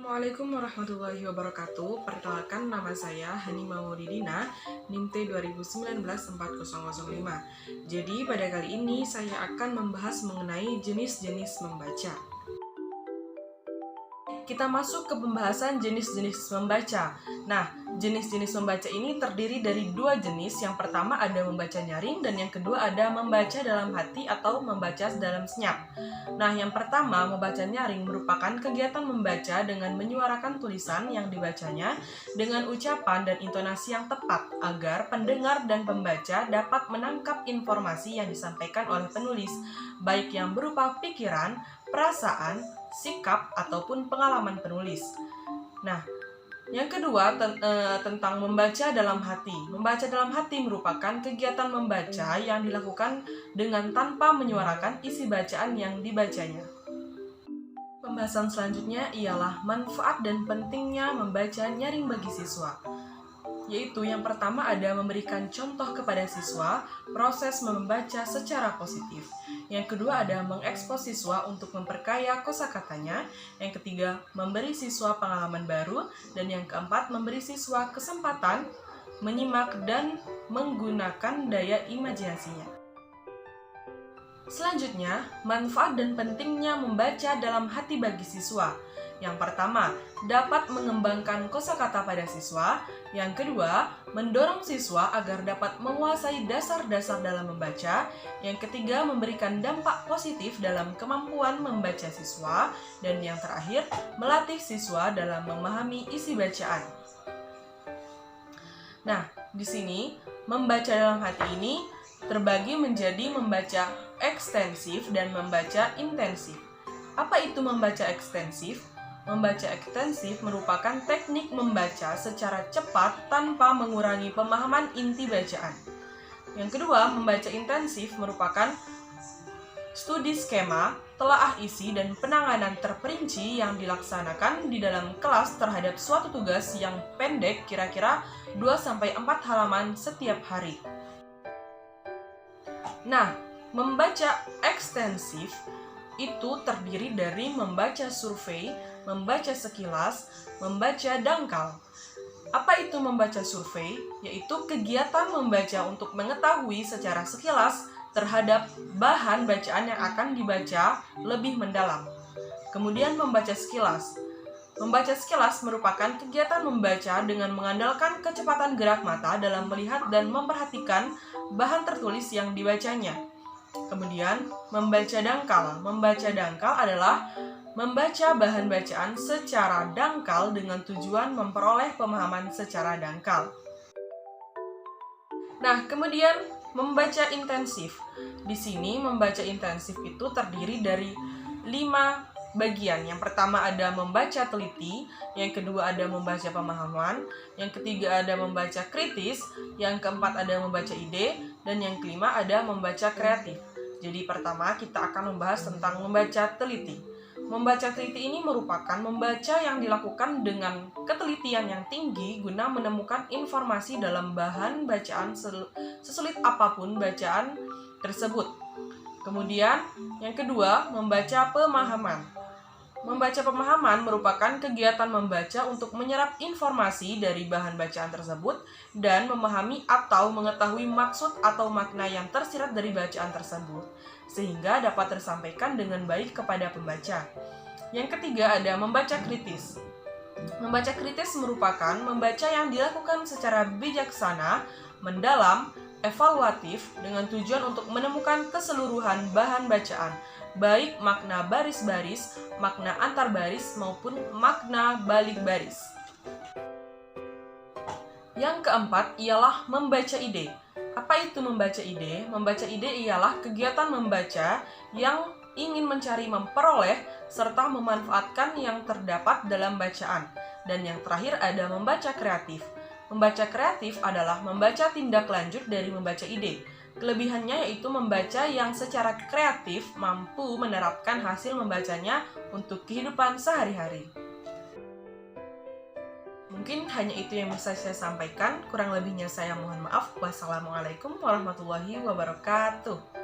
Assalamualaikum warahmatullahi wabarakatuh. Perkenalkan, nama saya Hani Maulidina, NIM T 2019-40005. Jadi pada kali ini saya akan membahas mengenai jenis-jenis membaca. Kita masuk ke pembahasan jenis-jenis membaca. Nah, jenis-jenis membaca ini terdiri dari dua jenis. Yang pertama ada membaca nyaring dan yang kedua ada membaca dalam hati atau membaca dalam senyap. Nah, yang pertama, membaca nyaring merupakan kegiatan membaca dengan menyuarakan tulisan yang dibacanya dengan ucapan dan intonasi yang tepat agar pendengar dan pembaca dapat menangkap informasi yang disampaikan oleh penulis, baik yang berupa pikiran, perasaan, sikap, ataupun pengalaman penulis. Nah, yang kedua tentang membaca dalam hati. Membaca dalam hati merupakan kegiatan membaca yang dilakukan dengan tanpa menyuarakan isi bacaan yang dibacanya. Pembahasan selanjutnya ialah manfaat dan pentingnya membaca nyaring bagi siswa. Yaitu yang pertama ada memberikan contoh kepada siswa proses membaca secara positif. Yang kedua ada mengekspos siswa untuk memperkaya kosakatanya. Yang ketiga memberi siswa pengalaman baru. Dan yang keempat memberi siswa kesempatan menyimak dan menggunakan daya imajinasinya. Selanjutnya, manfaat dan pentingnya membaca dalam hati bagi siswa. Yang pertama, dapat mengembangkan kosakata pada siswa. Yang kedua, mendorong siswa agar dapat menguasai dasar-dasar dalam membaca. Yang ketiga, memberikan dampak positif dalam kemampuan membaca siswa. Dan yang terakhir, melatih siswa dalam memahami isi bacaan. Nah, di sini membaca dalam hati ini terbagi menjadi membaca ekstensif dan membaca intensif. Apa itu membaca ekstensif? Membaca ekstensif merupakan teknik membaca secara cepat tanpa mengurangi pemahaman inti bacaan. Yang kedua, membaca intensif merupakan studi skema, telaah isi, dan penanganan terperinci yang dilaksanakan di dalam kelas terhadap suatu tugas yang pendek kira-kira 2-4 halaman setiap hari. Nah, membaca ekstensif itu terdiri dari membaca survei, membaca sekilas, membaca dangkal. Apa itu membaca survei? Yaitu kegiatan membaca untuk mengetahui secara sekilas terhadap bahan bacaan yang akan dibaca lebih mendalam. Kemudian membaca sekilas. Membaca sekilas merupakan kegiatan membaca dengan mengandalkan kecepatan gerak mata dalam melihat dan memperhatikan bahan tertulis yang dibacanya. Kemudian, membaca dangkal. Membaca dangkal adalah membaca bahan bacaan secara dangkal dengan tujuan memperoleh pemahaman secara dangkal. Nah, kemudian membaca intensif. Di sini membaca intensif itu terdiri dari 5 bagian. Yang pertama ada membaca teliti, yang kedua ada membaca pemahaman, yang ketiga ada membaca kritis, yang keempat ada membaca ide, dan yang kelima ada membaca kreatif. Jadi pertama kita akan membahas tentang membaca teliti. Membaca teliti ini merupakan membaca yang dilakukan dengan ketelitian yang tinggi guna menemukan informasi dalam bahan bacaan sesulit apapun bacaan tersebut. Kemudian yang kedua membaca pemahaman. Membaca pemahaman merupakan kegiatan membaca untuk menyerap informasi dari bahan bacaan tersebut dan memahami atau mengetahui maksud atau makna yang tersirat dari bacaan tersebut, sehingga dapat tersampaikan dengan baik kepada pembaca. Yang ketiga ada membaca kritis. Membaca kritis merupakan membaca yang dilakukan secara bijaksana, mendalam, evaluatif dengan tujuan untuk menemukan keseluruhan bahan bacaan, baik makna baris-baris, makna antar baris, maupun makna balik baris. Yang keempat ialah membaca ide. Apa itu membaca ide? Membaca ide ialah kegiatan membaca yang ingin mencari, memperoleh, serta memanfaatkan yang terdapat dalam bacaan. Dan yang terakhir ada membaca kreatif. Membaca kreatif adalah membaca tindak lanjut dari membaca ide. Kelebihannya yaitu membaca yang secara kreatif mampu menerapkan hasil membacanya untuk kehidupan sehari-hari. Mungkin hanya itu yang bisa saya sampaikan. Kurang lebihnya saya mohon maaf. Wassalamualaikum warahmatullahi wabarakatuh.